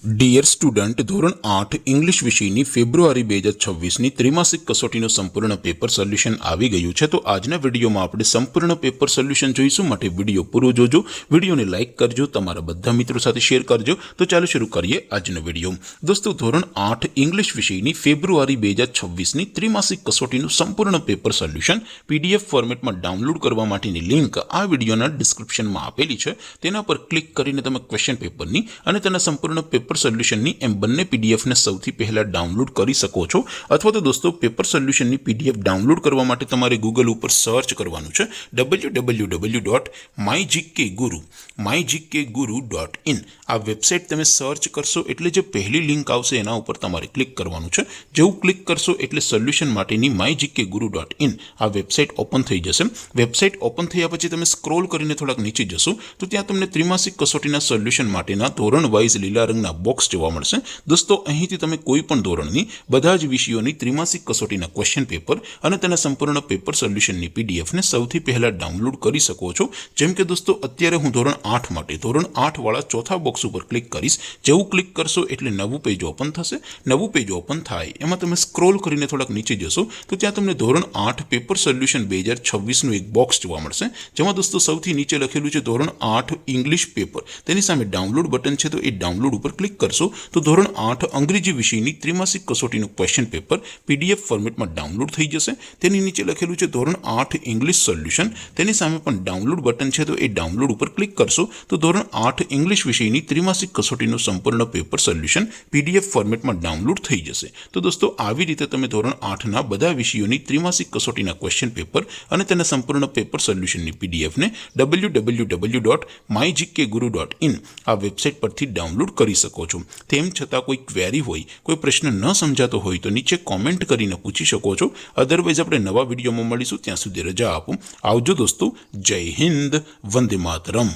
Dear student, ધોરણ 8 English વિષયની ફેબ્રુઆરી 2026ની ત્રિમાસિક કસોટીનું સંપૂર્ણ પેપર સોલ્યુશન આવી ગયું છે। તો આજના વિડીયોમાં આપણે સંપૂર્ણ પેપર સોલ્યુશન જોઈશું, માટે વિડીયો પૂરો જોજો, વિડીયોને લાઇક કરજો, તમારા બધા મિત્રો સાથે શેર કરજો। તો ચાલો શરૂ કરીએ આજનો વિડીયો। દોસ્તો, ધોરણ 8 ઇંગ્લિશ વિષયની ફેબ્રુઆરી 2026ની ત્રિમાસિક કસોટીનું સંપૂર્ણ પેપર સોલ્યુશન પીડીએફ ફોર્મેટમાં ડાઉનલોડ કરવા માટેની લિંક આ વિડીયોના ડિસ્ક્રિપ્શનમાં આપેલી છે। તેના પર ક્લિક કરીને તમે ક્વેશ્ચન પેપરની અને તેના સંપૂર્ણ પેપર સોલ્યુશનની એમ બંને પીડીએફને સૌથી પહેલા ડાઉનલોડ કરી શકો છો। અથવા તો દોસ્તો, પેપર સોલ્યુશનની પીડીએફ ડાઉનલોડ કરવા માટે તમારે ગૂગલ ઉપર સર્ચ કરવાનું છે www.mygkguru.in। આ વેબસાઇટ તમે સર્ચ કરશો એટલે જે પહેલી લિંક આવશે એના ઉપર તમારે ક્લિક કરવાનું છે। જેવું ક્લિક કરશો એટલે સોલ્યુશન માટેની mygkguru.in આ વેબસાઇટ ઓપન થઈ જશે। વેબસાઇટ ઓપન થયા પછી તમે સ્ક્રોલ કરીને થોડાક નીચે જશો તો ત્યાં તમને ત્રિમાસિક કસોટીના સોલ્યુશન માટેના ધોરણ વાઇઝ લીલા રંગના બોક્સ જોવા મળશે। દોસ્તો, અહીંથી તમે કોઈ પણ ધોરણની બધા જ વિષયોની ત્રિમાસિક કસોટીના ક્વેશ્ચન પેપર અને તેના સંપૂર્ણ પેપર સોલ્યુશનની પીડીએફને સૌથી પહેલા ડાઉનલોડ કરી શકો છો। જેમ કે દોસ્તો, અત્યારે હું ધોરણ 8 માટે ધોરણ 8 વાળા ચોથા બોક્સ ઉપર ક્લિક કરીશ। જેવું ક્લિક કરશો એટલે નવું પેજ ઓપન થશે। નવું પેજ ઓપન થાય એમાં તમે સ્ક્રોલ કરીને થોડાક નીચે જશો તો ત્યાં તમને ધોરણ 8 પેપર સોલ્યુશન 2026નું એક બોક્સ જોવા મળશે, જેમાં દોસ્તો સૌથી નીચે લખેલું છે ધોરણ 8 ઇંગ્લિશ પેપર। તેની સામે ડાઉનલોડ બટન છે, તો એ ડાઉનલોડ ઉપર ક્લિક કરશો તો ધોરણ 8 અંગ્રેજી વિષયની ત્રિમાસિક કસોટીનું ક્વેશ્ચન પેપર પીડીએફ ફોર્મેટમાં ડાઉનલોડ થઈ જશે। તેની નીચે લખેલું છે ધોરણ 8 ઇંગ્લિશ સોલ્યુશન, તેની સામે પણ ડાઉનલોડ બટન છે, તો એ ડાઉનલોડ ઉપર ક્લિક કરશો તો ધોરણ 8 ઇંગ્લિશ વિષયની ત્રિમાસિક કસોટીનું સંપૂર્ણ પેપર સોલ્યુશન પીડીએફ ફોર્મેટમાં ડાઉનલોડ થઈ જશે। તો દોસ્તો, આવી રીતે તમે ધોરણ 8ના બધા વિષયોની ત્રિમાસિક કસોટીના ક્વેશ્ચન પેપર અને તેના સંપૂર્ણ પેપર સોલ્યુશનની પીડીએફને www.mygkguru.in આ વેબસાઇટ પરથી ડાઉનલોડ કરી શકો છો। તેમ છતાં કોઈ ક્વેરી હોય, કોઈ પ્રશ્ન ન સમજાતો હોય તો નીચે કોમેન્ટ કરીને પૂછી શકો છો। અધરવાઇઝ આપણે નવા વિડીયોમાં મળીશું, ત્યાં સુધી રજા આપો। આવજો દોસ્તો, જય હિન્દ, વંદે માતરમ।